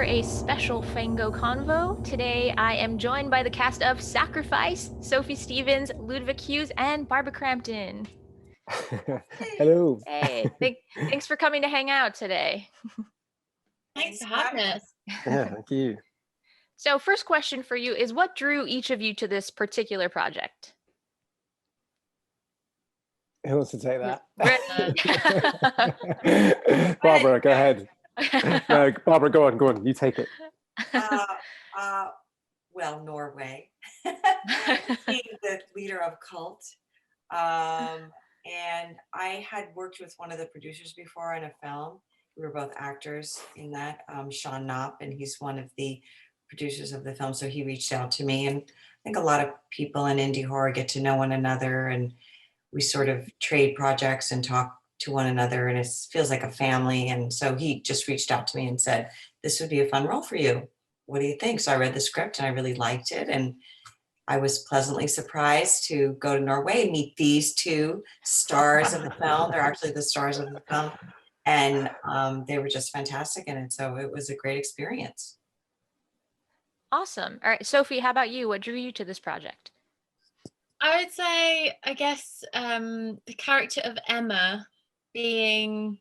for a special Fango Convo. Today, I am joined by the cast of Sacrifice, Sophie Stevens, Ludovic Hughes, and Barbara Crampton. Hello. Hey, thanks for coming to hang out today. Thanks for having us. Yeah, thank you. So first question for you is, what drew each of you to this particular project? Who wants to take that? Barbara, go ahead. No, Barbara, go on. You take it. Well, Norway, being the leader of Cult. And I had worked with one of the producers before in a film. We were both actors in that, Sean Knopp, and he's one of the producers of the film. So he reached out to me, and I think a lot of people in indie horror get to know one another, and we sort of trade projects and talk to one another, and it feels like a family. And so he just reached out to me and said, this would be a fun role for you. What do you think? So I read the script and I really liked it. And I was pleasantly surprised to go to Norway and meet these two stars of the film. They're actually the stars of the film. And they were just fantastic in it. So it was a great experience. Awesome. All right, Sophie, how about you? What drew you to this project? I would say, I guess, the character of Emma being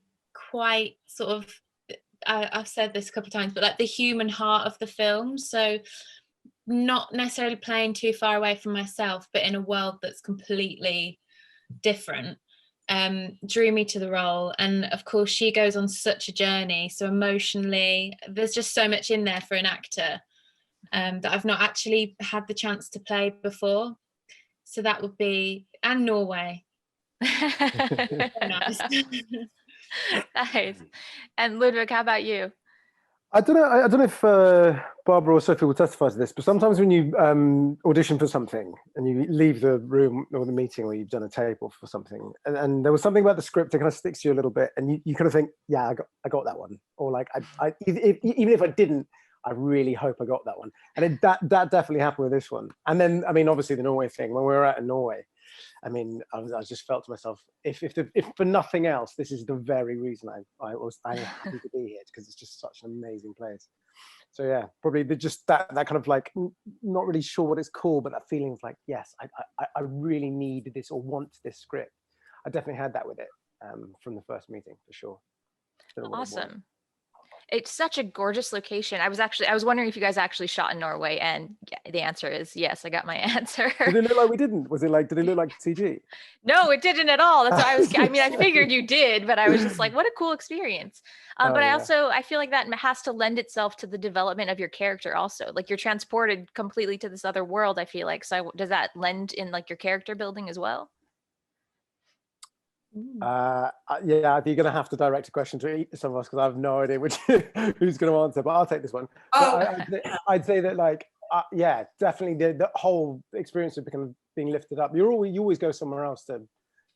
quite sort of, I've said this a couple of times, but like the human heart of the film. So not necessarily playing too far away from myself, but in a world that's completely different, drew me to the role. And of course, she goes on such a journey. So emotionally, there's just so much in there for an actor that I've not actually had the chance to play before. So that would be, and Norway. Nice. Nice. And Ludwig, how about you? I don't know if Barbara or Sophie will testify to this, but sometimes when you audition for something and you leave the room or the meeting where you've done a tape or for something, and there was something about the script that kind of sticks to you a little bit, and you kind of think, yeah, I got that one, or like even if I didn't, I really hope I got that one. And that definitely happened with this one. And then, I mean, obviously the Norway thing, when we were out in Norway, I mean, I just felt to myself, if for nothing else, this is the very reason I happy to be here, because it's just such an amazing place. So yeah, probably just that kind of like, not really sure what it's called, but that feeling of like, yes, I really need this or want this script. I definitely had that with it from the first meeting, for sure. Awesome. It's such a gorgeous location. I was wondering if you guys actually shot in Norway, and the answer is yes. I got my answer. Did it look like we didn't? Was it like, did it look like CG? No, it didn't at all. That's why I figured you did, but I was just like, what a cool experience. But I feel like that has to lend itself to the development of your character also. Like, you're transported completely to this other world, I feel like. So does that lend in like your character building as well? Yeah, you're going to have to direct a question to some of us, because I have no idea who's going to answer, but I'll take this one. I'd say that, like, yeah, definitely the whole experience of being lifted up. You always go somewhere else to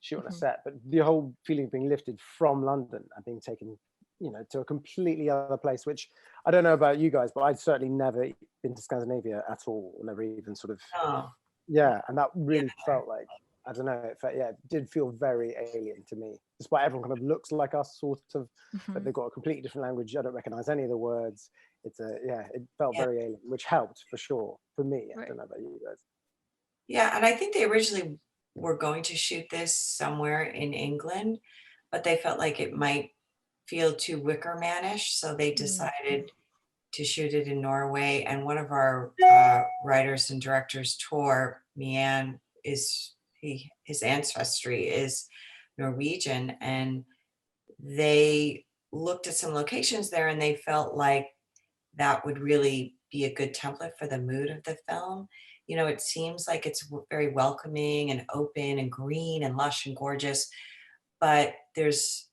shoot on a set, but the whole feeling of being lifted from London and being taken, to a completely other place, which I don't know about you guys, but I'd certainly never been to Scandinavia at all, never even sort of, yeah, and that really felt like, I don't know, it did feel very alien to me, despite everyone kind of looks like us, sort of, but they've got a completely different language. I don't recognize any of the words. It felt very alien, which helped for sure for me. I don't know about you guys. Yeah, and I think they originally were going to shoot this somewhere in England, but they felt like it might feel too Wicker Man-ish, so they decided to shoot it in Norway. And one of our writers and directors, Tor Mian, his ancestry is Norwegian, and they looked at some locations there and they felt like that would really be a good template for the mood of the film. It seems like it's very welcoming and open and green and lush and gorgeous, but there's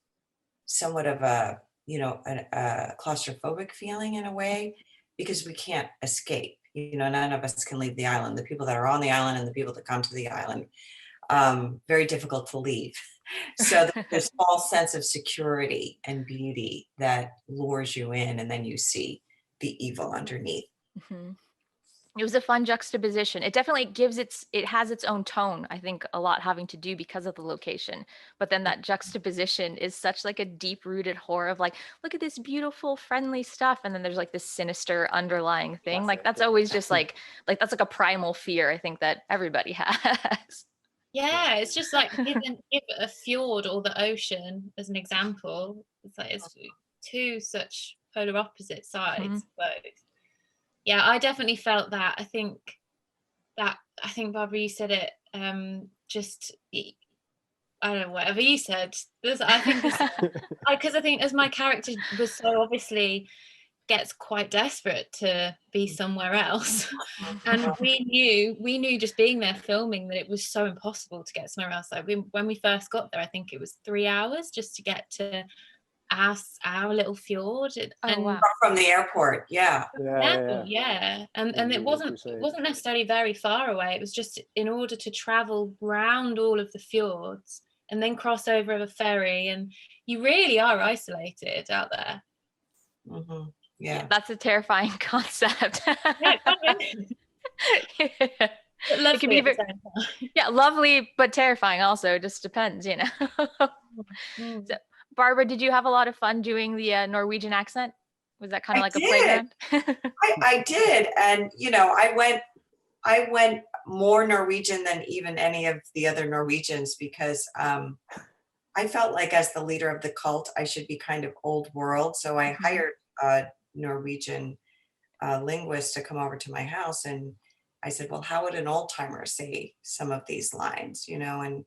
somewhat of a claustrophobic feeling in a way, because we can't escape. None of us can leave the island. The people that are on the island and the people that come to the island, very difficult to leave. So there's a false sense of security and beauty that lures you in, and then you see the evil underneath. It was a fun juxtaposition. It definitely it has its own tone, I think, a lot having to do because of the location. But then that juxtaposition is such like a deep rooted horror of like, look at this beautiful, friendly stuff. And then there's like this sinister underlying thing. Like that's always just like that's like a primal fear, I think, that everybody has. Yeah, it's just like give a fjord or the ocean as an example. It's like it's two such polar opposite sides, both. Yeah, I definitely felt that. I think Barbara, you said it. Just I don't know, whatever you said. I think because I think as my character was so obviously gets quite desperate to be somewhere else, and we knew just being there filming that it was so impossible to get somewhere else. Like when we first got there, I think it was 3 hours just to get to our little fjord. And wow. From the airport, yeah. And it wasn't necessarily very far away. It was just in order to travel round all of the fjords and then cross over a ferry, and you really are isolated out there. Yeah, that's a terrifying concept. But it can be lovely but terrifying also. It just depends, you know. So, Barbara, did you have a lot of fun doing the Norwegian accent? Was that kind of like a playground? I did, and you know, I went more Norwegian than even any of the other Norwegians because I felt like as the leader of the cult, I should be kind of old world. So I hired a Norwegian linguist to come over to my house, and I said, well, how would an old timer say some of these lines, you know? And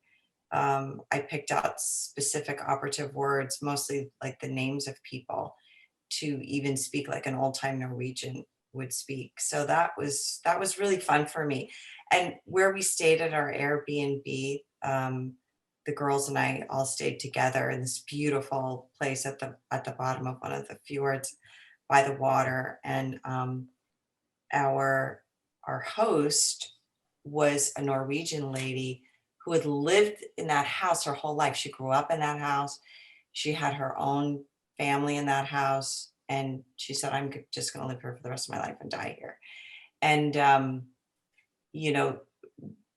I picked out specific operative words, mostly like the names of people, to even speak like an old time Norwegian would speak. So that was really fun for me. And where we stayed at our Airbnb, the girls and I all stayed together in this beautiful place at the bottom of one of the fjords by the water. And our host was a Norwegian lady who had lived in that house her whole life. She grew up in that house. She had her own family in that house. And she said, I'm just going to live here for the rest of my life and die here. And, you know,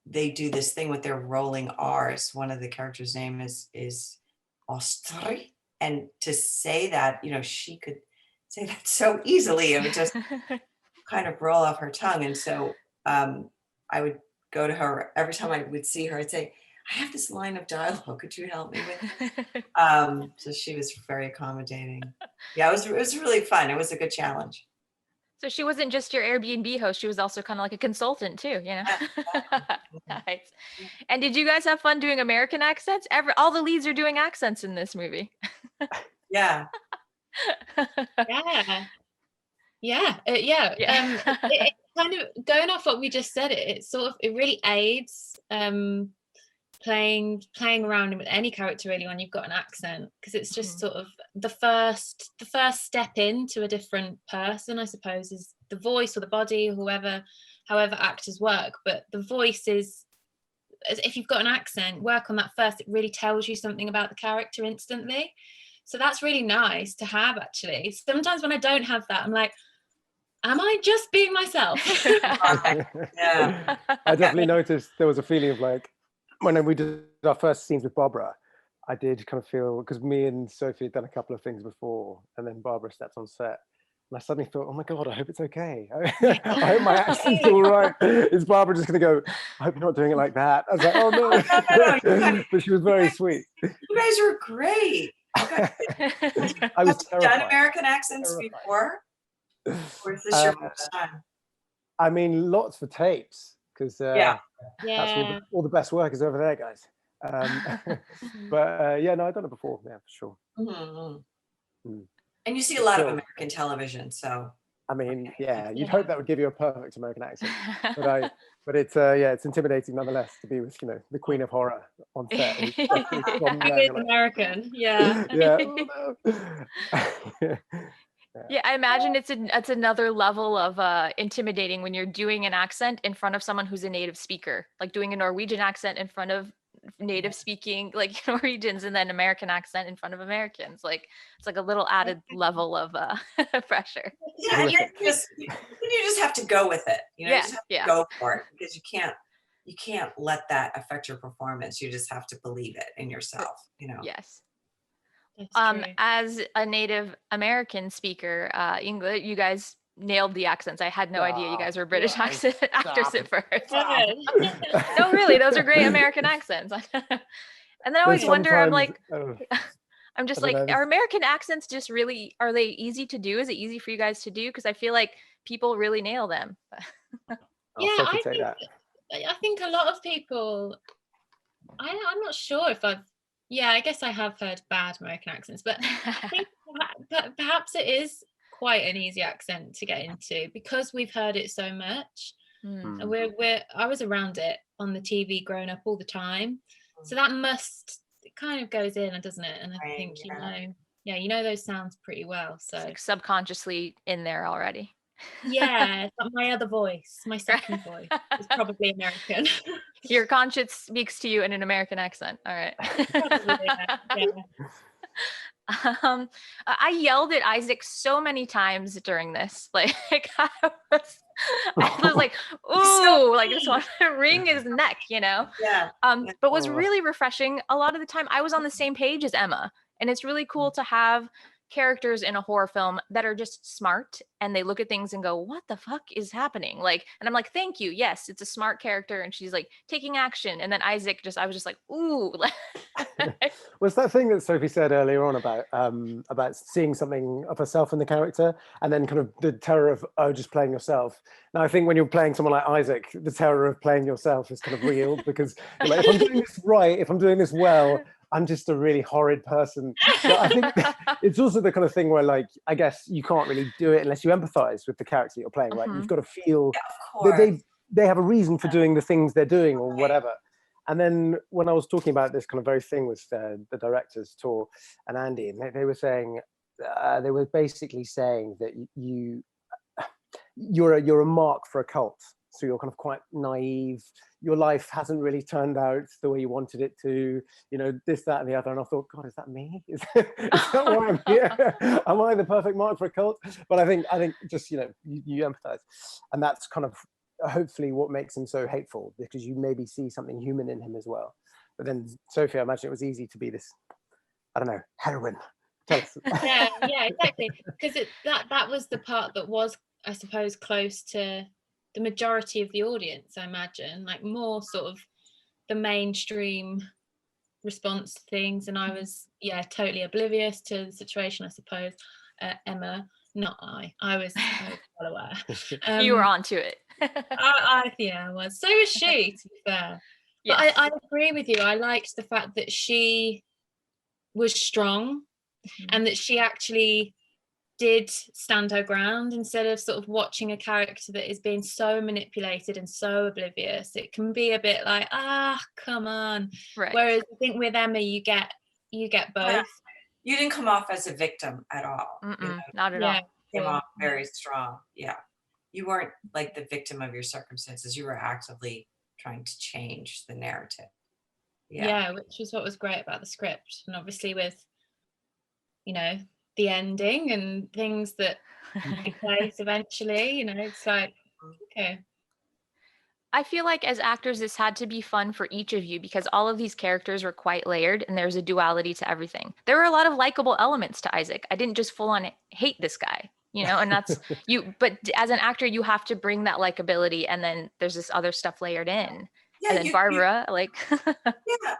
they do this thing with their rolling R's. One of the characters' name is Ostri. And to say that, you know, she could say that so easily. It would just kind of roll off her tongue. And so I would go to her every time I would see her. I'd say, I have this line of dialogue. Could you help me with it? So she was very accommodating. Yeah, it was really fun. It was a good challenge. So she wasn't just your Airbnb host. She was also kind of like a consultant too, you know? Nice. And did you guys have fun doing American accents? All the leads are doing accents in this movie. Yeah. It kind of going off what we just said, it really aids playing around with any character really when you've got an accent, because it's just sort of the first step into a different person, I suppose, is the voice or the body, however actors work. But the voice is, if you've got an accent, work on that first. It really tells you something about the character instantly. So that's really nice to have, actually. Sometimes when I don't have that, I'm like, am I just being myself? Yeah. I definitely noticed there was a feeling of like, when we did our first scenes with Barbara, I did kind of feel, because me and Sophie had done a couple of things before, and then Barbara stepped on set, and I suddenly thought, oh my God, I hope it's okay. I hope my accent's all right. Is Barbara just going to go, I hope you're not doing it like that? I was like, oh no. But she was very sweet. You guys were great. I was terrified. Done American accents before? Or is this your first time? I mean, lots for tapes, because that's all the best work is over there, guys. But yeah, no, I've done it before. Yeah, for sure. And you see a lot of American television, so. I mean, yeah, you'd hope that would give you a perfect American accent, but it's it's intimidating nonetheless to be with, you know, the Queen of Horror on set. It's American, yeah. Yeah, I imagine it's another level of intimidating when you're doing an accent in front of someone who's a native speaker, like doing a Norwegian accent in front of native speaking like Norwegians and then American accent in front of Americans. Like it's like a little added level of pressure. Yeah, and you just have to go with it. You know, you just have to go for it, because you can't let that affect your performance. You just have to believe it in yourself, you know. Yes. That's true. As a native American speaker, English, you guys nailed the accents. I had no idea you guys were British actors at first. No, really, those are great American accents. And then I always wonder, I'm like, I'm just like, are American accents just really, are they easy to do? Is it easy for you guys to do? Because I feel like people really nail them. Yeah, I think a lot of people, I'm not sure if I guess I have heard bad American accents, but I think perhaps it is quite an easy accent to get into because we've heard it so much. And I was around it on the TV growing up all the time, so that it kind of goes in, doesn't it? And I think you know those sounds pretty well, so it's like subconsciously in there already. Yeah, but my other voice, my second voice, is probably American. Your conscience speaks to you in an American accent. All right. Probably, yeah. I yelled at Isaac so many times during this. Like I was like, ooh, like just want to wring his neck, you know? Yeah. But what's really refreshing, a lot of the time I was on the same page as Emma. And it's really cool to have characters in a horror film that are just smart and they look at things and go, what the fuck is happening? Like, and I'm like, thank you. Yes, it's a smart character. And she's like taking action. And then Isaac I was just like, ooh. Was that thing that Sophie said earlier on about seeing something of herself in the character and then kind of the terror of just playing yourself. Now, I think when you're playing someone like Isaac, the terror of playing yourself is kind of real because you're like, if I'm doing this right, if I'm doing this well, I'm just a really horrid person. But I think it's also the kind of thing where, like, I guess you can't really do it unless you empathize with the character you're playing, right? You've got to feel that they have a reason for doing the things they're doing or whatever. And then when I was talking about this kind of very thing with the directors, Tor and Andy, and they were saying, they were basically saying that you're a mark for a cult. So you're kind of quite naive. Your life hasn't really turned out the way you wanted it to, you know, this, that, and the other. And I thought, God, is that me? Is that why I'm here? Am I the perfect mark for a cult? But I think just, you know, you empathize. And that's kind of hopefully what makes him so hateful, because you maybe see something human in him as well. But then, Sophie, I imagine it was easy to be this, I don't know, heroine. Tell us. Yeah, exactly. Because that was the part that was, I suppose, close to the majority of the audience, I imagine, like more sort of the mainstream response to things. And I was, totally oblivious to the situation, I suppose. Emma, not I was well aware. You were onto it. I was. So was she, to be fair. Yes. But I agree with you. I liked the fact that she was strong and that she actually did stand her ground instead of sort of watching a character that is being so manipulated and so oblivious. It can be a bit like, come on. Right. Whereas I think with Emma, you get both. Yeah. You didn't come off as a victim at all. You know? Not at all. You came off very strong. Yeah. You weren't like the victim of your circumstances. You were actively trying to change the narrative. Yeah, which was what was great about the script. And obviously with, you know, the ending and things that take place eventually, you know, it's like, okay. I feel like as actors, this had to be fun for each of you because all of these characters were quite layered and there's a duality to everything. There were a lot of likable elements to Isaac. I didn't just full on hate this guy, you know, and that's you. But as an actor, you have to bring that likability and then there's this other stuff layered in. Yeah, and then Barbara, yeah,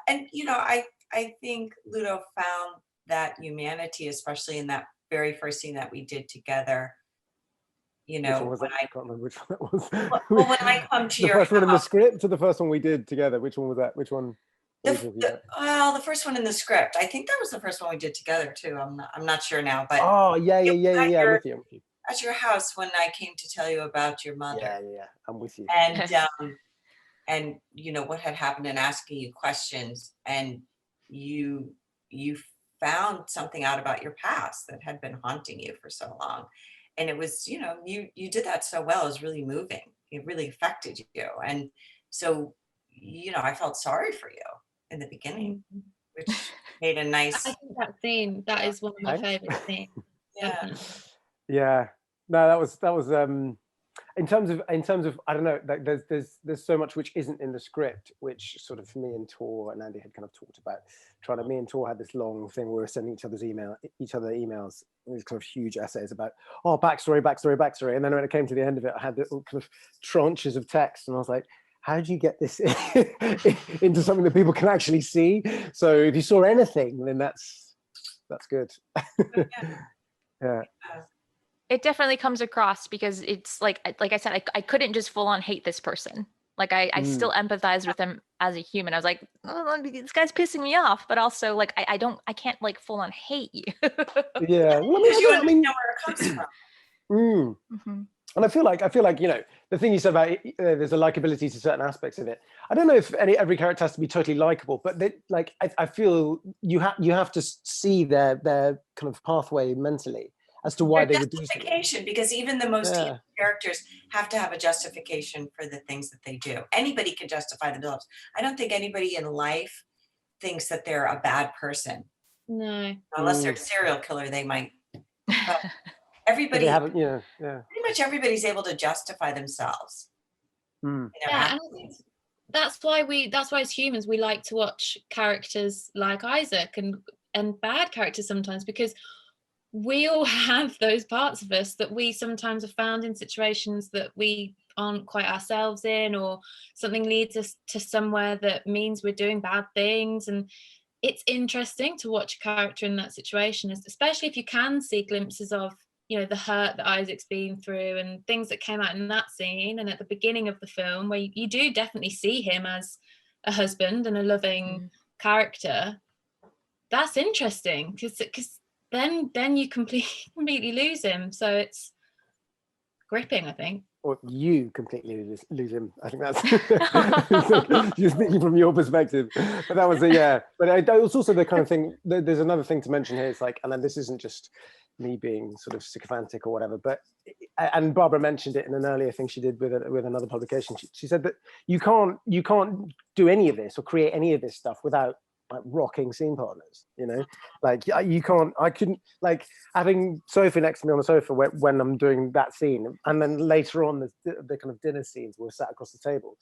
and you know, I think Ludo found that humanity, especially in that very first scene that we did together. You know, I can't remember which one that was. Well, when I come to the first one in the script or the first one we did together, which one was that? Which one? The first one in the script. I think that was the first one we did together too. I'm not sure now, but yeah. I'm with you. At your house when I came to tell you about your mother. Yeah, I'm with you. And you know what had happened and asking you questions, and you found something out about your past that had been haunting you for so long. And it was, you know, you did that so well. It was really moving. It really affected you. And so, you know, I felt sorry for you. in the beginning, which made a nice. I think that scene, that is one of my favorite scenes. Yeah. Yeah. No, that was in terms of I don't know, like there's so much which isn't in the script, which sort of me and Tor and Andy had kind of talked about. Me and Tor had this long thing where we were sending each other emails, these kind of huge essays about backstory, and then when it came to the end of it, I had this kind of tranches of text, and I was like, how do you get this into something that people can actually see? So if you saw anything, then that's good. Yeah. It definitely comes across because it's like I said, I couldn't just full on hate this person. Like I still empathize with him as a human. I was like, oh, this guy's pissing me off, but also like I can't like full on hate you. Yeah, well, I mean, where it comes from. And I feel like the thing you said about there's a likability to certain aspects of it. I don't know if every character has to be totally likable, but I feel you have to see their kind of pathway mentally as to why they would do something. Because even the most evil characters have to have a justification for the things that they do. Anybody can justify themselves. I don't think anybody in life thinks that they're a bad person. No. Unless they're a serial killer, they might. But everybody, pretty much everybody's able to justify themselves. Yeah, and that's why as humans we like to watch characters like Isaac and bad characters sometimes, because we all have those parts of us that we sometimes have found in situations that we aren't quite ourselves in, or something leads us to somewhere that means we're doing bad things. And it's interesting to watch a character in that situation, especially if you can see glimpses of, you know, the hurt that Isaac's been through and things that came out in that scene and at the beginning of the film, where you do definitely see him as a husband and a loving character. That's interesting because then you completely lose him. So it's gripping, I think. Or you completely lose him. I think that's you're speaking from your perspective. But that was But it was also the kind of thing. There's another thing to mention here. It's like, and then this isn't just me being sort of sycophantic or whatever, but and Barbara mentioned it in an earlier thing she did with another publication. She said that you can't do any of this or create any of this stuff without like rocking scene partners, you know, like you can't. I couldn't, like, having Sophie next to me on the sofa when I'm doing that scene, and then later on the kind of dinner scenes we're sat across the table.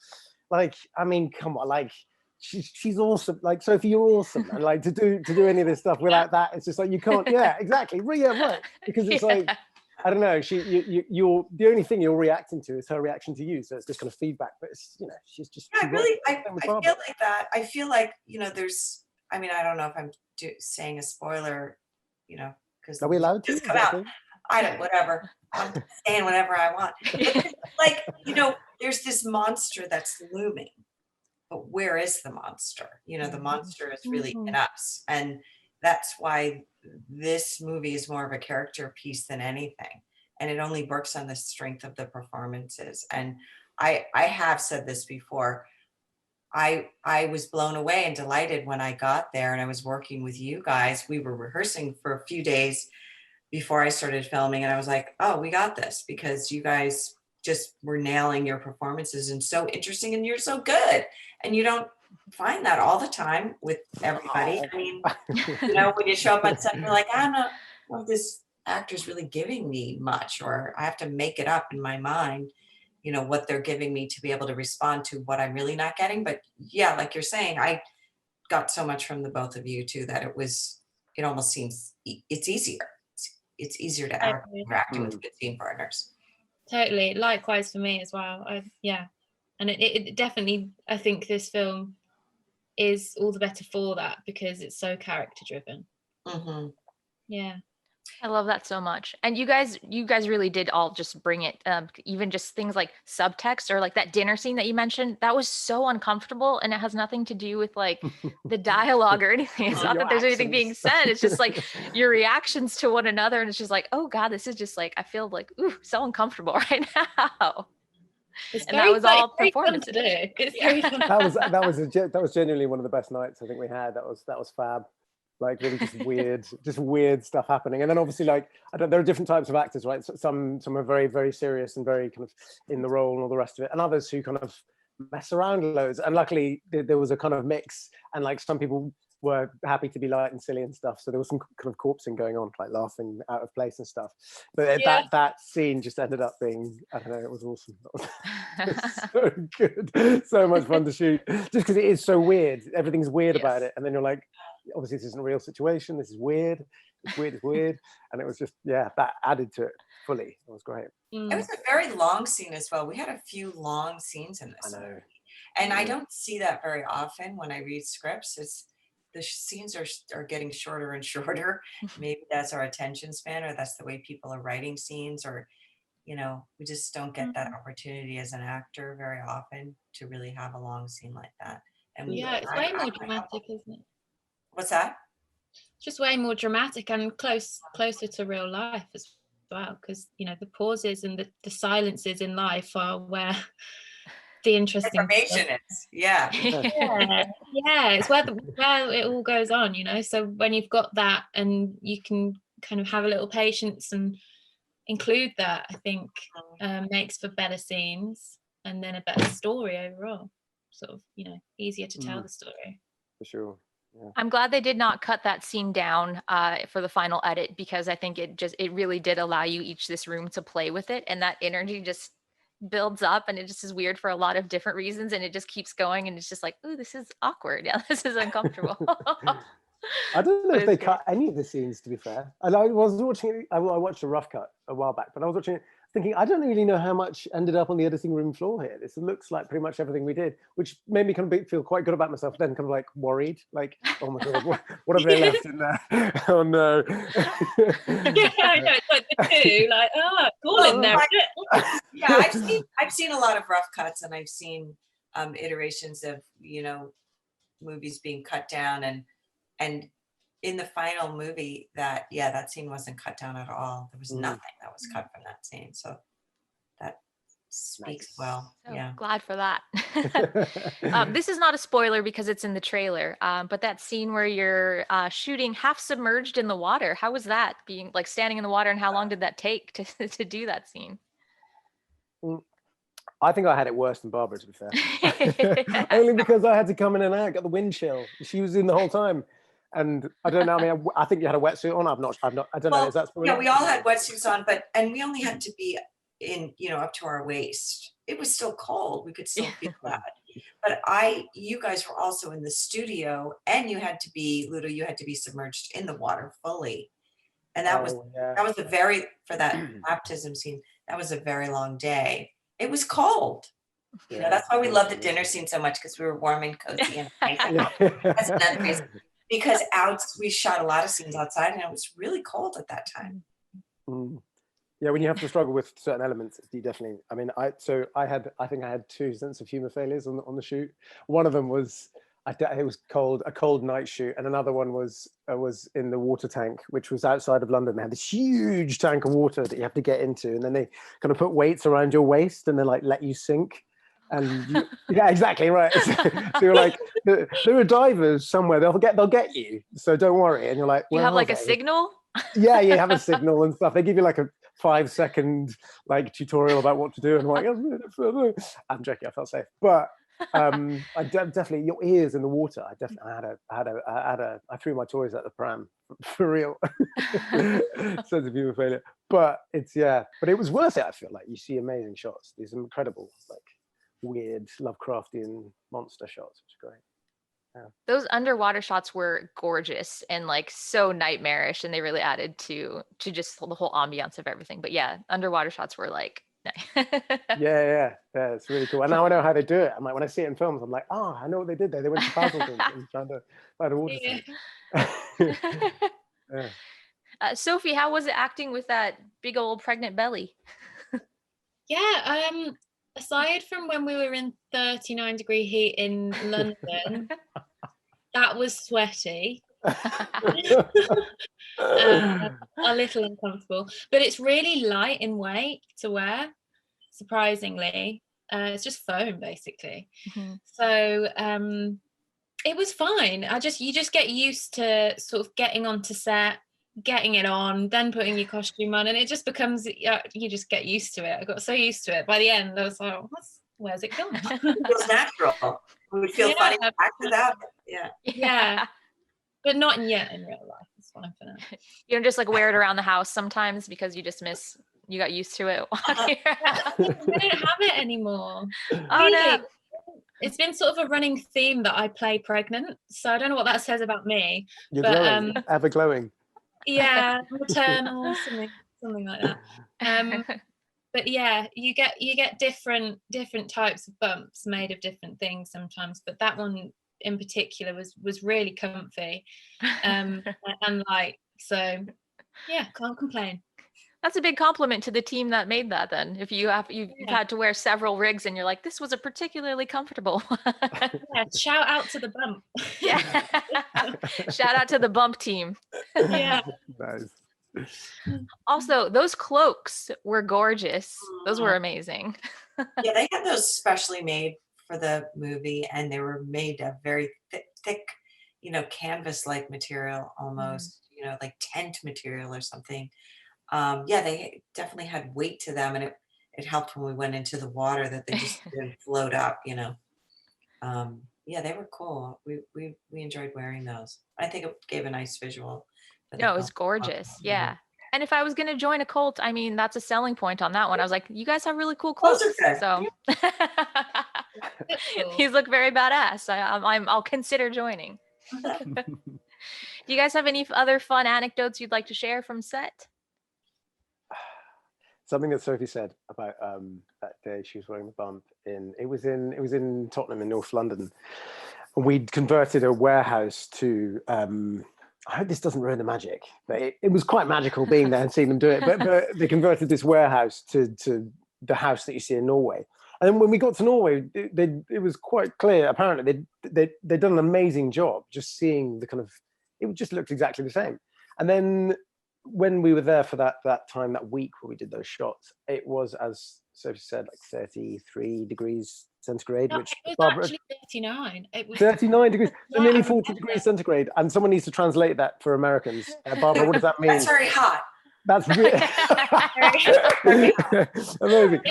Like, I mean, come on, like she's awesome. Like, Sophie, you're awesome, and like to do any of this stuff without that, it's just like you can't. Yeah, exactly. Yeah, right. Because it's like, I don't know. You're the only thing you're reacting to is her reaction to you. So it's just kind of feedback. But it's, you know, she's just. Yeah, I feel like that. I feel like, you know, there's. I mean, I don't know if I'm saying a spoiler, you know, because are we allowed to? Just come out. I don't. Whatever. I'm saying whatever I want. But, like, you know, there's this monster that's looming, but where is the monster? You know, the monster is really in us, and that's why this movie is more of a character piece than anything, and it only works on the strength of the performances. And I have said this before. I was blown away and delighted when I got there and I was working with you guys. We were rehearsing for a few days before I started filming, and I was like, oh, we got this, because you guys just were nailing your performances and so interesting, and you're so good. And you don't find that all the time with everybody. I mean, you know, when you show up on set, you're like, I don't know if this actor's really giving me much, or I have to make it up in my mind, you know, what they're giving me to be able to respond to what I'm really not getting. But yeah, like you're saying, I got so much from the both of you too, that it almost seems it's easier. It's easier to act when you're acting with good team partners. Totally. Likewise for me as well. And it definitely, I think this film is all the better for that, because it's so character driven. Yeah. I love that so much. And you guys really did all just bring it. Even just things like subtext, or like that dinner scene that you mentioned, that was so uncomfortable, and it has nothing to do with like the dialogue or anything. It's not that there's anything being said. It's just like your reactions to one another, and it's just like, oh God, this is just like, I feel like, ooh, so uncomfortable right now. And that was all performance to do. It's very fun. That was genuinely one of the best nights I think we had. That was fab. Like, really just weird stuff happening. And then obviously, like, there are different types of actors, right? Some are very, very serious and very kind of in the role and all the rest of it, and others who kind of mess around loads. And luckily there was a kind of mix, and like some people were happy to be light and silly and stuff. So there was some kind of corpsing going on, like laughing out of place and stuff. But that scene just ended up being, I don't know, it was awesome. It was so good, so much fun to shoot. Just because it is so weird, everything's weird about it, and then you're like, obviously this isn't a real situation. This is weird. It's weird. It's weird, and it was just that added to it fully. It was great. It was a very long scene as well. We had a few long scenes in this. I know. And I don't see that very often when I read scripts. It's the scenes are getting shorter and shorter. Maybe that's our attention span, or that's the way people are writing scenes, or we just don't get that opportunity as an actor very often to really have a long scene like that. And it's way more dramatic, isn't it? What's that? It's just way more dramatic and closer to real life as well, because the pauses and the silences in life are where the interesting information is. Yeah. It's where it all goes on, so when you've got that and you can kind of have a little patience and include that, I think makes for better scenes and then a better story overall, sort of easier to tell the story. For sure. Yeah. I'm glad they did not cut that scene down for the final edit, because I think it really did allow you each this room to play with it, and that energy just builds up, and it just is weird for a lot of different reasons, and it just keeps going, and it's just like, ooh, this is awkward. Yeah, this is uncomfortable. I don't know if they cut any of the scenes, to be fair. And I was watching it, I watched a rough cut a while back, but I was watching it thinking, I don't really know how much ended up on the editing room floor here. This looks like pretty much everything we did, which made me kind of feel quite good about myself, then kind of like worried, like, oh my God, what have they left in there? Oh no. Yeah, I know, it's like the two, like, cool in there. Yeah, I've seen a lot of rough cuts, and I've seen iterations of, movies being cut down, and in the final movie that scene wasn't cut down at all. There was nothing that was cut from that scene. So that speaks well. So glad for that. This is not a spoiler because it's in the trailer, but that scene where you're shooting half submerged in the water, how was that, being like standing in the water, and how long did that take to do that scene? I think I had it worse than Barbara, to be fair. Only because I had to come in and out, got the wind chill. She was in the whole time. And I don't know. I mean, I think you had a wetsuit on. I don't know. Is that spoiler? Yeah, we all had wetsuits on, and we only had to be in, up to our waist. It was still cold. We could still feel that. But you guys were also in the studio, and you had to be, Ludo, you had to be submerged in the water fully. And that was for that baptism scene, that was a very long day. It was cold. That's why we loved the dinner scene so much, because we were warm and cozy and that's another reason. Because we shot a lot of scenes outside, and it was really cold at that time. Yeah, when you have to struggle with certain elements, you definitely. I mean, I think I had two sense of humor failures on the shoot. One of them was it was a cold night shoot, and another one was in the water tank, which was outside of London. They had this huge tank of water that you have to get into, and then they kind of put weights around your waist, and then like let you sink. And yeah, exactly right. So you're like, there are divers somewhere. They'll get you. So don't worry. And you're like, you have like a signal. Yeah, you have a signal and stuff. They give you like a 5-second like tutorial about what to do, and like, I'm joking. I felt safe, but I definitely your ears in the water. I threw my toys at the pram for real. Sense of humor failure, but but it was worth it. I feel like you see amazing shots. These incredible like weird Lovecraftian monster shots, which are great. Yeah. Those underwater shots were gorgeous and like so nightmarish, and they really added to just the whole ambiance of everything. But yeah, underwater shots were like yeah, it's really cool. And now I know how they do it. I'm like, when I see it in films, I'm like, I know what they did there. They went to Basildon and trying to find a water tank. Sophie, how was it acting with that big old pregnant belly? Aside from when we were in 39-degree heat in London, that was sweaty. A little uncomfortable, but it's really light in weight to wear, surprisingly. It's just foam basically. So it was fine. You just get used to sort of getting onto set, getting it on, then putting your costume on, and it just becomes, you just get used to it. I got so used to it. By the end I was like, where's it gone? It feels natural. It would feel funny to act without it. Yeah. But not yet in real life. It's fine for now. You don't just like wear it around the house sometimes because you got used to it. I don't have it anymore. Oh no. It's been sort of a running theme that I play pregnant, so I don't know what that says about me. You're but glowing, ever glowing. Yeah, maternal, something like that. But yeah, you get different types of bumps made of different things sometimes, but that one in particular was really comfy, and light. So yeah, can't complain. That's a big compliment to the team that made that then. If you've had to wear several rigs and you're like, this was a particularly comfortable. Yeah, shout out to the bump. Yeah. Shout out to the bump team. Yeah. Nice. Also, those cloaks were gorgeous. Those were amazing. Yeah, they had those specially made for the movie, and they were made of very thick, canvas-like material almost, like tent material or something. Yeah, they definitely had weight to them, and it helped when we went into the water that they just didn't float up, Yeah, they were cool. We enjoyed wearing those. I think it gave a nice visual. No, it was gorgeous. Yeah. And if I was going to join a cult, I mean, that's a selling point on that one. I was like, you guys have really cool clothes. So these look very badass. I'll consider joining. Do you guys have any other fun anecdotes you'd like to share from set? Something that Sophie said about that day she was wearing the bump it was in Tottenham in North London, and we'd converted a warehouse to I hope this doesn't ruin the magic, but it was quite magical being there and seeing them do it. But they converted this warehouse to the house that you see in Norway. And then when we got to Norway, it was quite clear. Apparently, they'd done an amazing job just seeing the kind of. It just looked exactly the same. And then when we were there for that week where we did those shots, it was, as Sophie said, like 33 degrees centigrade, No, which it was Barbara, actually 39. It was 39 degrees, so Yeah, nearly I 40 remember. degrees centigrade. And someone needs to translate that for Americans. Barbara, what does that mean? That's very hot. That's really amazing.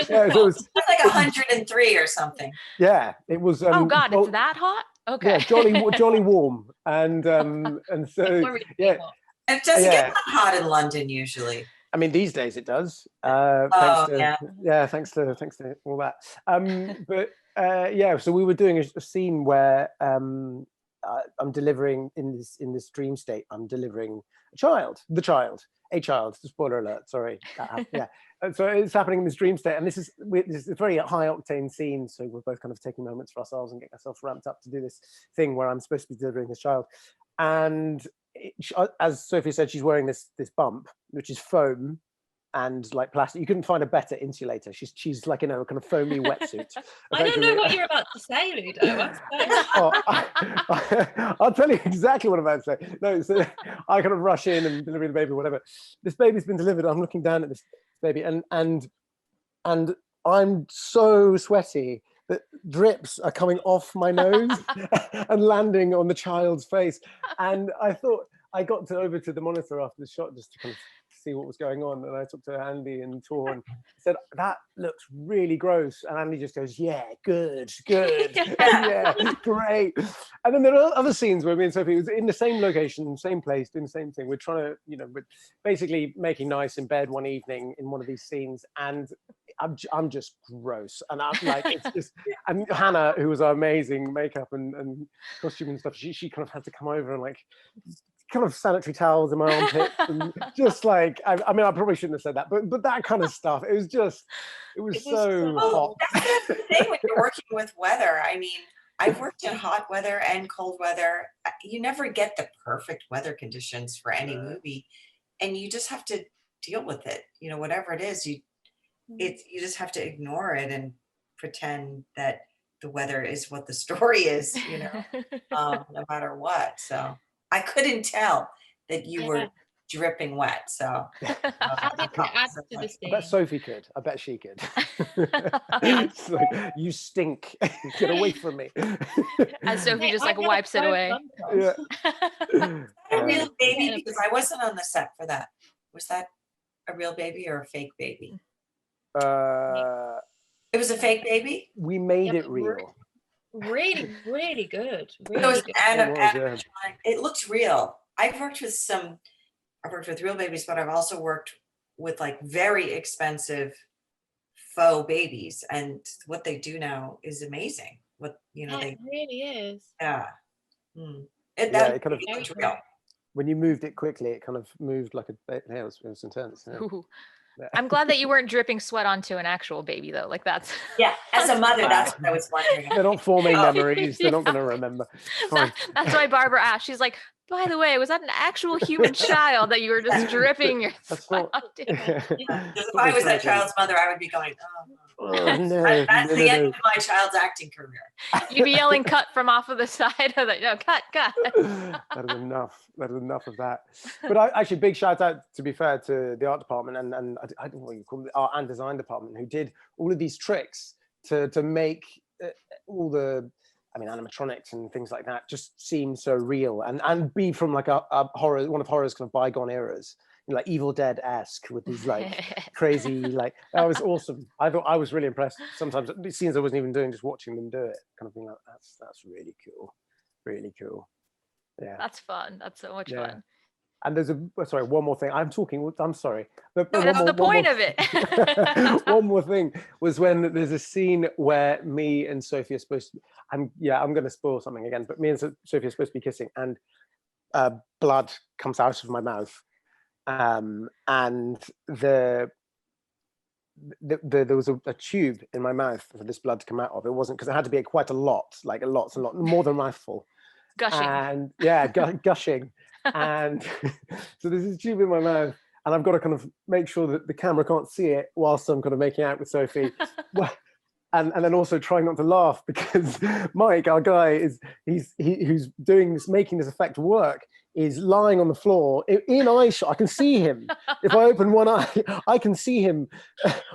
Yeah, so it was It's like 103 or something. Yeah, it was. Oh God, it's that hot? Okay. Yeah, jolly warm, and so yeah. It doesn't get that hot in London usually. I mean, these days it does. Thanks to all that. But yeah, so we were doing a scene where I'm delivering in this dream state. I'm delivering a child. Spoiler alert. Sorry. Yeah. And so it's happening in this dream state, and this is a very high octane scene. So we're both kind of taking moments for ourselves and getting ourselves ramped up to do this thing where I'm supposed to be delivering this child. And as Sophie said, she's wearing this bump, which is foam and like plastic. You couldn't find a better insulator. She's like in a kind of foamy wetsuit. I don't know what you're about to say, Ludo. I'll tell you exactly what I'm about to say. No, so I kind of rush in and deliver the baby, whatever. This baby's been delivered. I'm looking down at this baby, and I'm so sweaty that drips are coming off my nose and landing on the child's face. And I thought, I got over to the monitor after the shot just to kind of see what was going on. And I talked to Andy and Tor and said, that looks really gross. And Andy just goes, yeah, good. Yeah, great. And then there are other scenes where me and Sophie was in the same location, same place, doing the same thing. We're trying to, we're basically making nice in bed one evening in one of these scenes. And I'm just gross, and I'm like, it's just. And Hannah, who was our amazing makeup and costume and stuff, she kind of had to come over and like, kind of sanitary towels in my armpits, and just like, I mean, I probably shouldn't have said that, but that kind of stuff. It was so hot. That's the thing when you're working with weather. I mean, I've worked in hot weather and cold weather. You never get the perfect weather conditions for any movie, and you just have to deal with it. Whatever it is, you just have to ignore it and pretend that the weather is what the story is, no matter what. So I couldn't tell that you were dripping wet. So add to the scene. I bet Sophie could. I bet she could. So, you stink. Get away from me. And Sophie just like wipes it away. Yeah. A real baby, because I wasn't on the set for that. Was that a real baby or a fake baby? It It was a fake baby? We made Yeah, it real. Really, really good. It Really was good. animatronic. It looks real. I've worked with real babies, but I've also worked with like very expensive faux babies, and what they do now is amazing. What It really is. yeah. It kind of looks real. When you moved it quickly, it kind of moved like it was intense. Yeah. Ooh. I'm glad that you weren't dripping sweat onto an actual baby though. Like that's As a mother, that's what I was wondering. They're not forming memories. They're not going to remember. That's why Barbara asked. She's like, by the way, was that an actual human child that you were just dripping your sweat onto? If I was that child's mother, I would be going, oh no, that's the end of my child's acting career. You'd be yelling cut from off of the side of it. No, cut. That is enough. That is enough of that. But actually, big shout out, to be fair, to the art department and I don't know what you call it, the art and design department, who did all of these tricks to make all the, animatronics and things like that just seem so real and be from like a horror, one of horror's kind of bygone eras. Like Evil Dead-esque with these like crazy, like that was awesome. I thought I was really impressed. Sometimes scenes I wasn't even doing, just watching them do it, kind of thing like that's really cool. Yeah, that's fun. That's so much fun. And there's one more thing. I'm sorry. But that's the point of it. One more thing was when there's a scene where me and Sophie are supposed to, I'm going to spoil something again, but me and Sophie are supposed to be kissing, and blood comes out of my mouth. And there was a tube in my mouth for this blood to come out of. It wasn't, because it had to be quite a lot, more than a mouthful. Gushing. And gushing. And so there's this tube in my mouth, and I've got to kind of make sure that the camera can't see it whilst I'm kind of making out with Sophie. And then also trying not to laugh, because Mike, our guy, who's making this effect work, is lying on the floor in eye shot. I can see him. If I open one eye, I can see him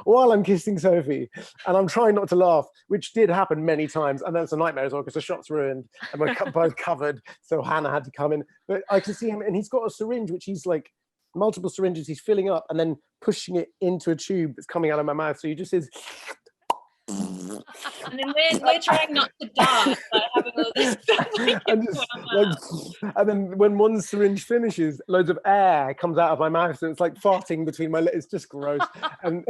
while I'm kissing Sophie, and I'm trying not to laugh, which did happen many times. And that's a nightmare as well, because the shot's ruined and we're both covered. So Hannah had to come in, but I can see him, and he's got a syringe, which he's like multiple syringes he's filling up and then pushing it into a tube that's coming out of my mouth. So you just is. And then we're trying not to die by having all this stuff. And then when one syringe finishes, loads of air comes out of my mouth, so it's like farting between my lips. It's just gross. And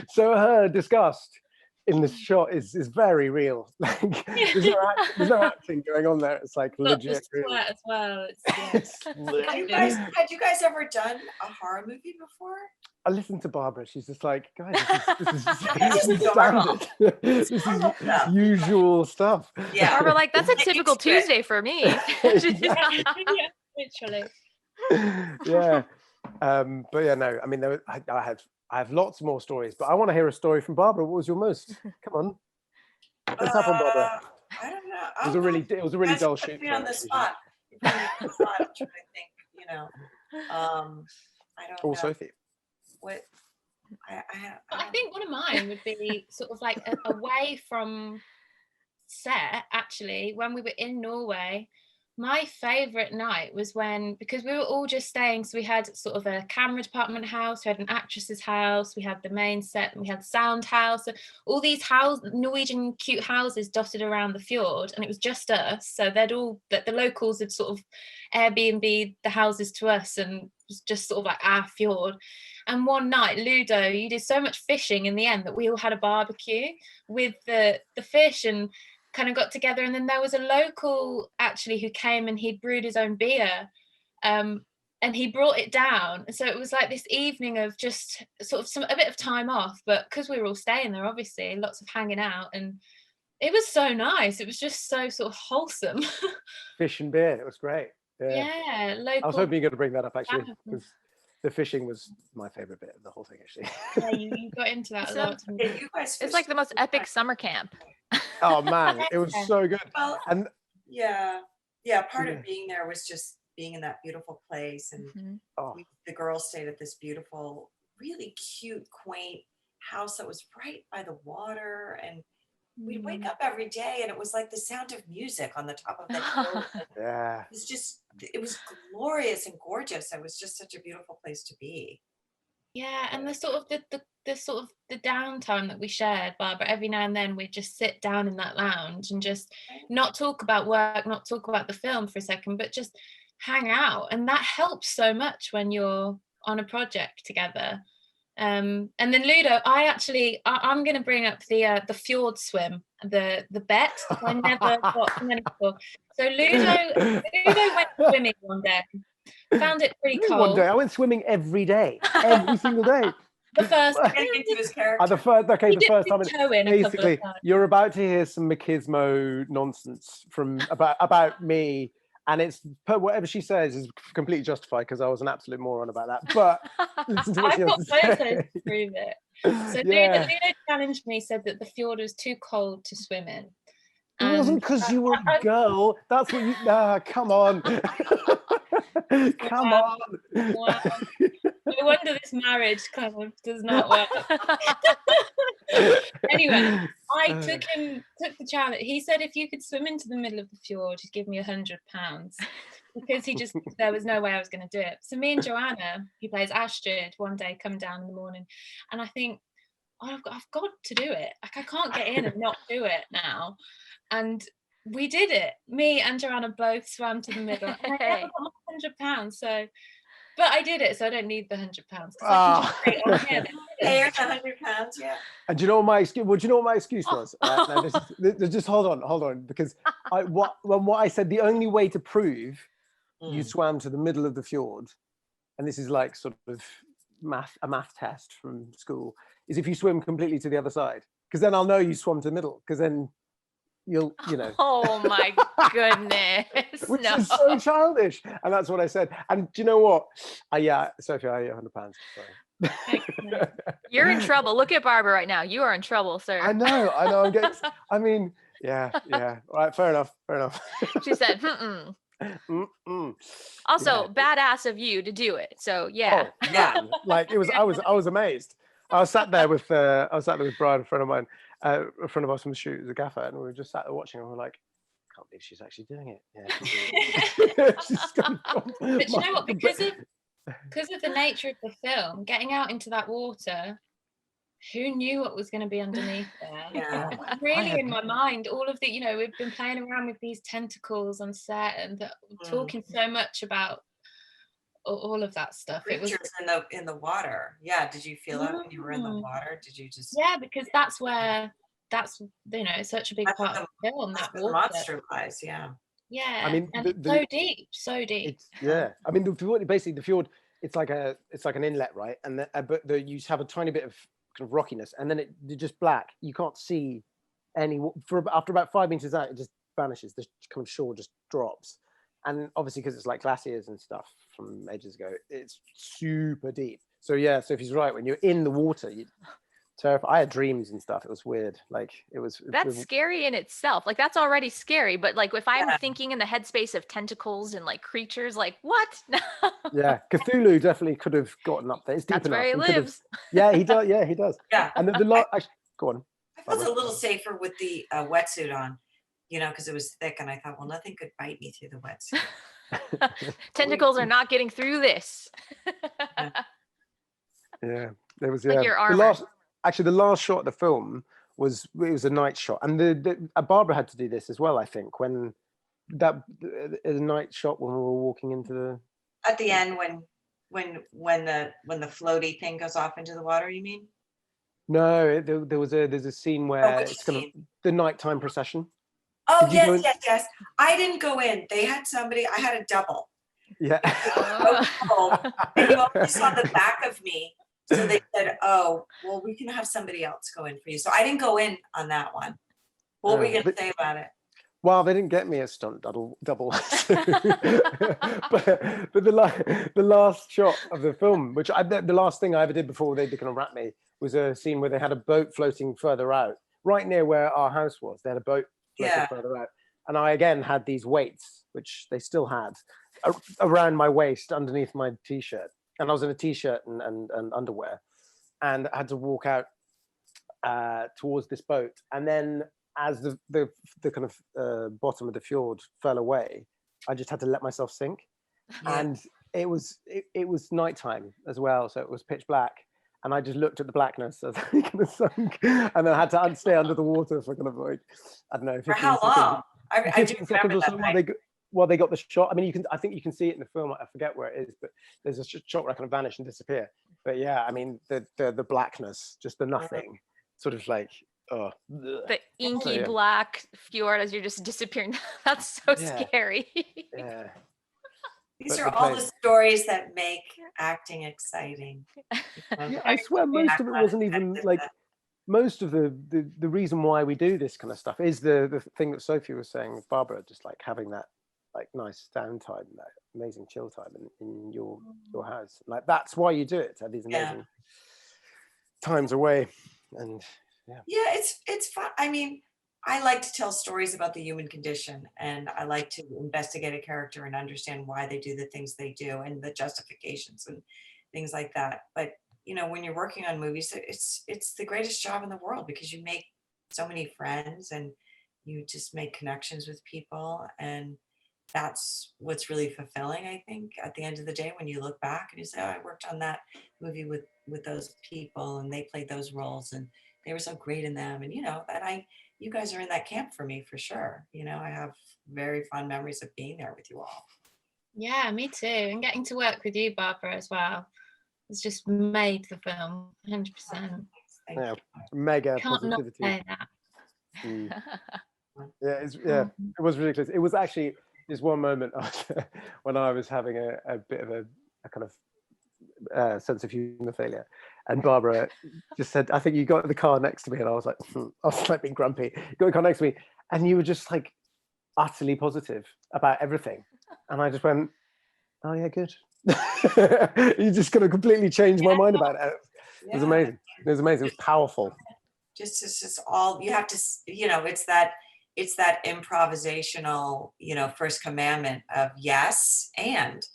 so her disgust in this shot is very real. Like there's no acting going on there. It's like not legit. just sweat as well. Had you guys ever done a horror movie before? I listened to Barbara. She's just like, guys, this is standard. This is usual stuff. Yeah, Barbara, like that's a typical Tuesday for me. Yeah, literally. Yeah, but yeah, no. I mean, I have lots more stories, but I want to hear a story from Barbara. What was your most? Come on, let's have one, Barbara. I don't know. It was a really dull shoot. Put me on the spot. I'm trying to think. I don't know. Sophie. What I think one of mine would be sort of like away from set, actually, when we were in Norway. My favorite night was because we were all just staying, so we had sort of a camera department house, we had an actress's house, we had the main set, and we had sound house, so all these Norwegian cute houses dotted around the fjord, and it was just us. So the locals had sort of Airbnb the houses to us, and it was just sort of like our fjord. And one night, Ludo, you did so much fishing in the end that we all had a barbecue with the fish and kind of got together. And then there was a local actually who came, and he brewed his own beer, and he brought it down. So it was like this evening of just sort of a bit of time off, but because we were all staying there, obviously lots of hanging out, and it was so nice. It was just so sort of wholesome. Fish and beer, it was great. Yeah, local. I was hoping you're going to bring that up, actually, because the fishing was my favorite bit of the whole thing, actually. Yeah, you got into that a lot. It's like the most epic summer camp. Oh man, it was so good. Well, and part of being there was just being in that beautiful place, and the girls stayed at this beautiful, really cute, quaint house that was right by the water, and we'd wake up every day, and it was like the sound of music on the top of the hill. Yeah, it was glorious and gorgeous. It was just such a beautiful place to be. Yeah, and the sort of the downtime that we shared, Barbara, every now and then we'd just sit down in that lounge and just not talk about work, not talk about the film for a second, but just hang out. And that helps so much when you're on a project together. And then Ludo, I'm going to bring up the fjord swim, the bet. I never got money for. So Ludo went swimming one day. Found it pretty cold. One day I went swimming every day, every single day. The first Getting into his character. The first time. Basically, you're about to hear some machismo nonsense from about me, and it's whatever she says is completely justified because I was an absolute moron about that. But listen to what I've she has got to say. photos to prove it. So Ludo challenged me, said that the fjord was too cold to swim in. It wasn't because you were a girl. That's what you. Come on. Come on. Wow. No wonder this marriage kind of does not work. Anyway, I took the challenge. He said if you could swim into the middle of the fjord, he'd give me £100 because there was no way I was going to do it. So me and Joanna, who plays Astrid, one day come down in the morning, and I think, oh, I've got to do it. Like, I can't get in and not do it now. And we did it. Me and Joanna both swam to the middle. And I never got my £100, so. But I did it, so I don't need the £100 because I can just pay on him. There's £100, yeah. And do you know what my excuse? Well, do you know what my excuse was? Now, just hold on, because what I said, the only way to prove you swam to the middle of the fjord, and this is like sort of a math test from school, is if you swim completely to the other side, because then I'll know you swam to the middle, because then you know. Oh my goodness. Which is so childish. And that's what I said. And do you know what? Yeah, Sophie, I owe you £100. Sorry. You're in trouble. Look at Barbara right now. You are in trouble, sir. I know. I mean, yeah. All right, fair enough. She said, Also, badass of you to do it. So yeah. Oh, man. Like, it was. I was amazed. I was sat there with Brian, a friend of mine, a friend of ours from the shoot, the gaffer, and we were just sat there watching, and we were like, I can't believe she's actually doing it. Yeah. But you know what? Because of the nature of the film, getting out into that water, who knew what was going to be underneath there? Yeah. Really, in my mind, all of the, we've been playing around with these tentacles on set and talking so much about all of that stuff. Creatures in the water. Yeah. Did you feel that when you were in the water? Did you just? Yeah, because that's such a big part of the film. That water. Monster lies. Yeah. Yeah. I mean, it's so deep. I mean, basically the fjord. It's like an inlet, right? And you have a tiny bit of kind of rockiness, and then it's just black. You can't see after about 5 meters out, it just vanishes. The kind of shore just drops. And obviously, because it's like glaciers and stuff from ages ago, it's super deep. So yeah, Sophie's right. When you're in the water, you're terrified. I had dreams and stuff. It was weird. Like that's scary in itself. Like that's already scary. But like if I'm thinking in the headspace of tentacles and like creatures, like what? Yeah, Cthulhu definitely could have gotten up there. It's deep that's enough. Where he lives. Yeah, he does. Yeah, he does. Yeah. And go on. I felt a little safer with the wetsuit on. Because it was thick, and I thought, well, nothing could bite me through the wetsuit. Tentacles are not getting through this. Yeah, there was like your armor. The last shot of the film was a night shot, and Barbara had to do this as well. I think when a night shot when we were walking into the at the end when the floaty thing goes off into the water. You mean? No, there's a scene where it's kind of the nighttime procession. Oh, yes. I didn't go in. They had somebody. I had a double. Yeah. And you only saw the back of me. So they said, oh, well, we can have somebody else go in for you. So I didn't go in on that one. What were you going to say about it? Well, they didn't get me a stunt double. but the last shot of the film, which the last thing I ever did before they kind of wrap me, was a scene where they had a boat floating further out, right near where our house was. They had a boat floating further out. And I, again, had these weights, which they still had, around my waist underneath my T-shirt. And I was in a T-shirt and underwear. And I had to walk out towards this boat. And then as the kind of bottom of the fjord fell away, I just had to let myself sink. And it was nighttime as well, so it was pitch black, and I just looked at the blackness as I kind of sunk, and I had to stay under the water for kind of like, I don't know, 15 For how seconds. long? I do 15 seconds remember or that so night. while they got the shot. I mean, I think you can see it in the film. I forget where it is, but there's a shot where I kind of vanish and disappear. But yeah, I mean, the blackness, just the nothing, sort of like, oh, The inky So, yeah. black fjord as you're just disappearing. That's so Yeah. scary. yeah. These But are the all play- the stories that make acting exciting. Yeah, I swear most of it wasn't even like, most of the reason why we do this kind of stuff is the thing that Sophie was saying with Barbara, just like having that like nice downtime, that amazing chill time in your house. Like that's why you do it, to have these amazing times away. And Yeah, it's fun. I mean, I like to tell stories about the human condition, and I like to investigate a character and understand why they do the things they do and the justifications and things like that. But you know, when you're working on movies, it's the greatest job in the world because you make so many friends and you just make connections with people, and that's what's really fulfilling, I think, at the end of the day, when you look back and you say, oh, I worked on that movie with those people and they played those roles and they were so great in them. And you know, you guys are in that camp for me for sure. You know, I have very fond memories of being there with you all. Yeah, me too. And getting to work with you, Barbara, as well. It's just made the film 100%. yeah, mega Can't not positivity. say that. Yeah, it was ridiculous. It was actually this one moment when I was having a bit of a kind of sense of humor failure, and Barbara just said, I think you got the car next to me, and I was like, I was like being grumpy. You got the car next to me, and you were just like utterly positive about everything, and I just went, oh yeah, good. You just kind of completely changed my mind about it. It was amazing. It was amazing. It was powerful. Just all you have to, you know, it's that improvisational, you know, first commandment of yes and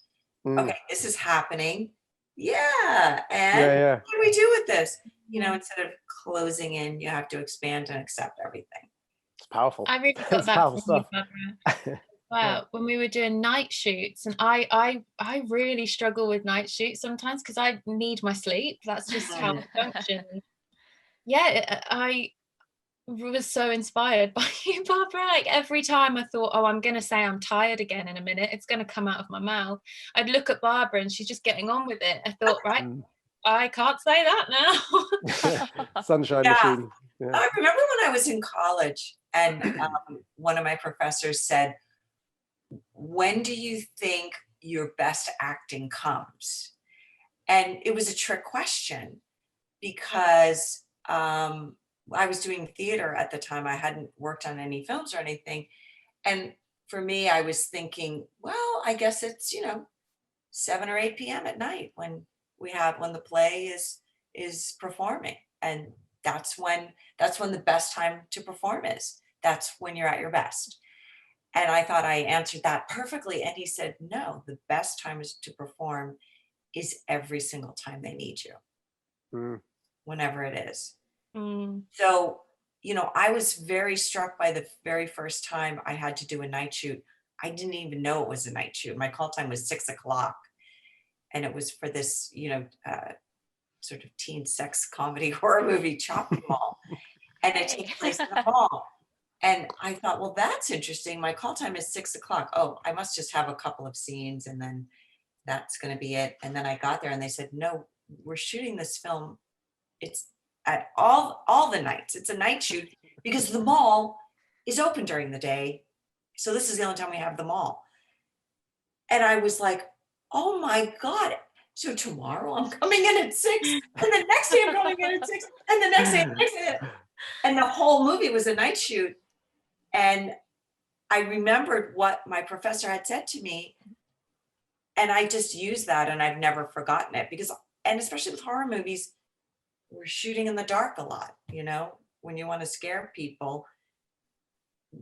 okay, this is happening. Yeah, and what do we do with this? You know, instead of closing in, you have to expand and accept everything. It's powerful. I really got that from you, Barbara. Wow, when we were doing night shoots, and I really struggle with night shoots sometimes because I need my sleep. That's just how I function. Yeah, I was so inspired by you, Barbara. Like every time I thought, oh, I'm gonna say I'm tired again in a minute, it's gonna come out of my mouth, I'd look at Barbara and she's just getting on with it. I thought, right, I can't say that now. Sunshine machine. Yeah. I remember when I was in college and one of my professors said, when do you think your best acting comes? And it was a trick question because I was doing theater at the time. I hadn't worked on any films or anything. And for me, I was thinking, well, I guess it's, you know, 7 or 8 p.m. at night when the play is performing. And that's when the best time to perform is. That's when you're at your best. And I thought I answered that perfectly. And he said, no, the best time to perform is every single time they need you, whenever it is. So, you know, I was very struck by the very first time I had to do a night shoot. I didn't even know it was a night shoot. My call time was 6 o'clock. And it was for this, you know, sort of teen sex comedy horror movie, Chopping Mall. And it takes place in the mall. And I thought, well, that's interesting. My call time is 6 o'clock. Oh, I must just have a couple of scenes and then that's going to be it. And then I got there and they said, no, we're shooting this film. It's at all the nights. It's a night shoot because the mall is open during the day. So this is the only time we have the mall. And I was like, oh my God. So tomorrow I'm coming in at 6 and the next day I'm coming in at 6 and the next day, and the whole movie was a night shoot. And I remembered what my professor had said to me. And I just used that and I've never forgotten it because, and especially with horror movies, we're shooting in the dark a lot, you know, when you want to scare people,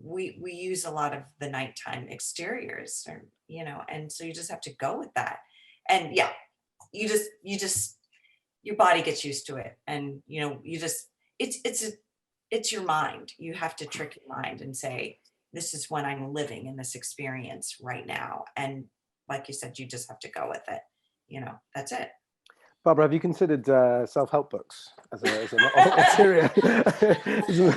we use a lot of the nighttime exteriors, or, you know, and so you just have to go with that. And yeah, you just, your body gets used to it. And, you know, it's your mind. You have to trick your mind and say, this is when I'm living in this experience right now. And like you said, you just have to go with it. You know, that's it. Barbara, have you considered self-help books as an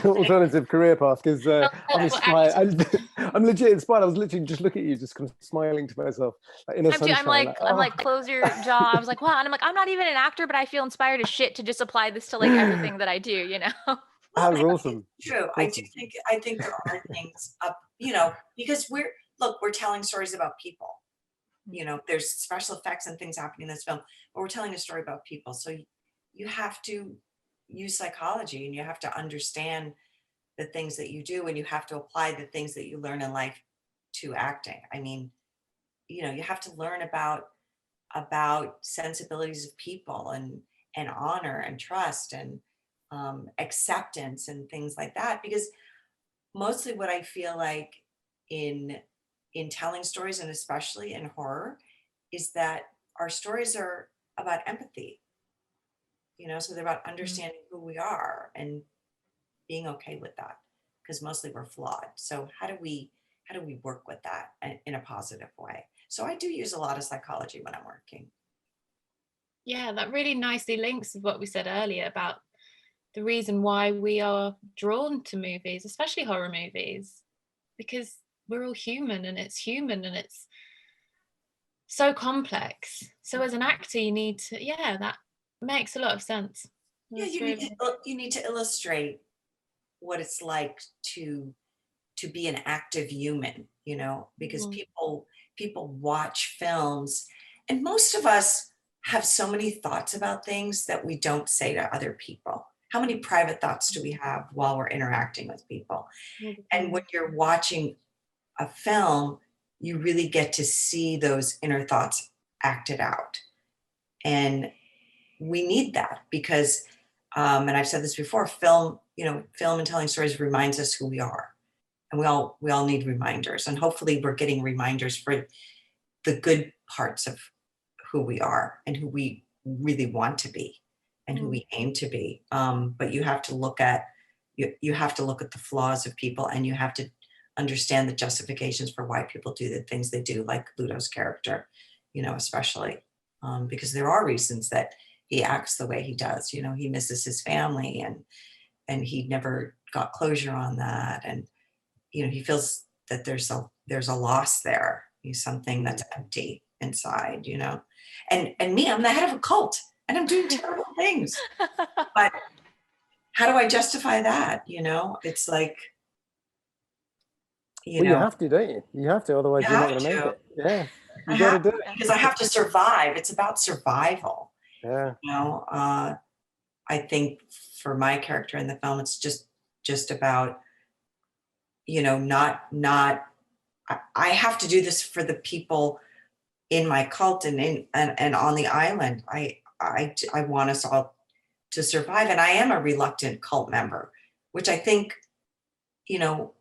alternative career path? Because I'm inspired. I'm legit inspired. I was literally just looking at you, just kind of smiling to myself, like inner sunshine. I'm like, close your jaw. I was like, wow. And I'm like, I'm not even an actor, but I feel inspired as shit to just apply this to like everything that I do, you know? That was awesome. True. Awesome. I think there are things up, you know, because we're telling stories about people. You know, there's special effects and things happening in this film, but we're telling a story about people. So you have to use psychology, and you have to understand the things that you do, and you have to apply the things that you learn in life to acting. I mean, you know, you have to learn about sensibilities of people, and honor and trust, and acceptance and things like that. Because mostly what I feel like in telling stories, and especially in horror, is that our stories are about empathy. You know, so they're about understanding who we are and being okay with that, because mostly we're flawed. So how do we work with that in a positive way? So I do use a lot of psychology when I'm working. Yeah, that really nicely links with what we said earlier about the reason why we are drawn to movies, especially horror movies, because we're all human, and it's so complex. So as an actor, you need to, that makes a lot of sense. That's you need to illustrate what it's like to be an active human, you know, because people watch films, and most of us have so many thoughts about things that we don't say to other people. How many private thoughts do we have while we're interacting with people? And when you're watching a film, you really get to see those inner thoughts acted out. And we need that, because, and I've said this before, film and telling stories reminds us who we are. And we all need reminders. And hopefully we're getting reminders for the good parts of who we are, and who we really want to be, and who we aim to be. But you have to look at the flaws of people, and you have to understand the justifications for why people do the things they do, like Ludo's character, you know, especially, because there are reasons that he acts the way he does. You know, he misses his family, and he never got closure on that. And, you know, he feels that there's a loss there. He's something that's empty inside, you know. And me, I'm the head of a cult, and I'm doing terrible things. But how do I justify that? You know, it's like, you know, you have to, don't you? You have to, otherwise you're not going to make it. Yeah, you got to do it, because I have to survive. It's about survival. Yeah. You know, I think for my character in the film, it's just about, you know, I have to do this for the people in my cult, and on the island. I want us all to survive. And I am a reluctant cult member, which I think, you know,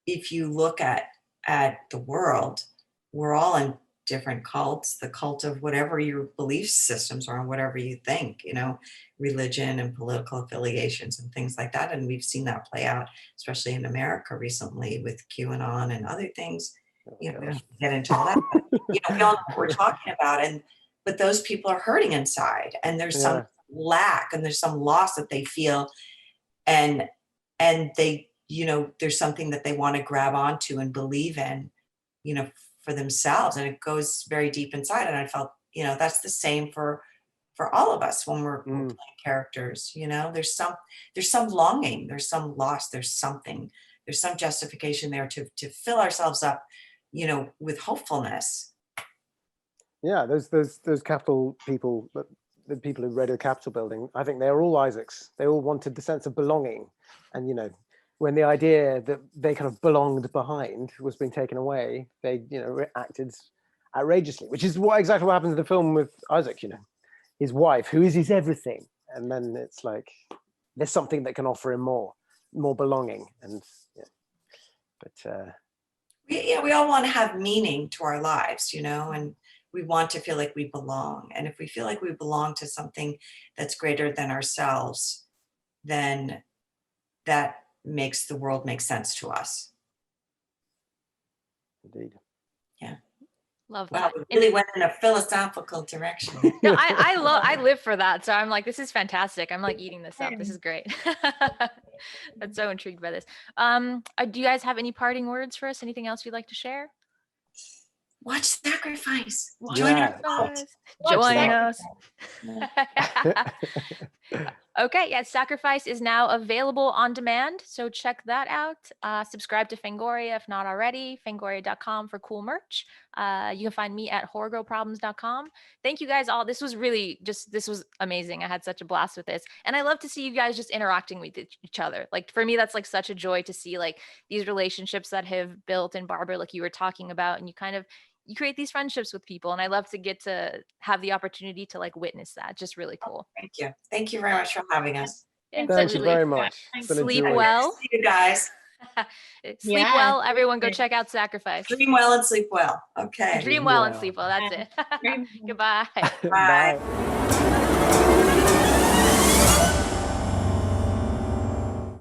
if you look at the world, we're all in different cults, the cult of whatever your belief systems are, and whatever you think, you know, religion and political affiliations and things like that. And we've seen that play out, especially in America recently with QAnon and other things. You know, we don't have to get into all that, but, you know, we all know what we're talking about. But those people are hurting inside, and there's some lack, and there's some loss that they feel, and they, you know, there's something that they want to grab onto and believe in, you know, for themselves, and it goes very deep inside. And I felt, you know, that's the same for all of us when we're playing characters. You know, there's some longing, there's some loss, there's some justification there to fill ourselves up, you know, with hopefulness. Yeah, those Capitol people, the people who raided the Capitol building, I think they were all Isaacs. They all wanted the sense of belonging, and, you know, when the idea that they kind of belonged behind was being taken away, they, you know, acted outrageously, which is exactly what happens in the film with Isaac, you know, his wife, who is his everything. And then it's like, there's something that can offer him more belonging. And we all want to have meaning to our lives, you know, and we want to feel like we belong. And if we feel like we belong to something that's greater than ourselves, then that makes the world make sense to us. Indeed. Yeah. Love Wow, that. we And really went in a philosophical direction. no, I live for that. So I'm like, this is fantastic. I'm like eating this up. This is great. I'm so intrigued by this. Do you guys have any parting words for us? Anything else you'd like to share? Watch Sacrifice. Yeah. Join us. Sacrifice. Okay, yeah, Sacrifice is now available on demand, so check that out. Subscribe to Fangoria if not already, fangoria.com for cool merch. You can find me at horrorgirlproblems.com. Thank you guys all. This was really this was amazing. I had such a blast with this. And I love to see you guys just interacting with each other. Like for me, that's like such a joy to see like these relationships that have built. And Barbara, like you were talking about, and you create these friendships with people. And I love to get to have the opportunity to like witness that. Just really cool. Thank you. Thank you very much for having us. Thank you Absolutely. very much. It's been a Sleep joy. well. See you guys. Sleep Yeah. well. Everyone go check out Sacrifice. Dream well and sleep well. Okay. Dream well and well. sleep well. That's it. Dream well. Goodbye. Bye. Bye.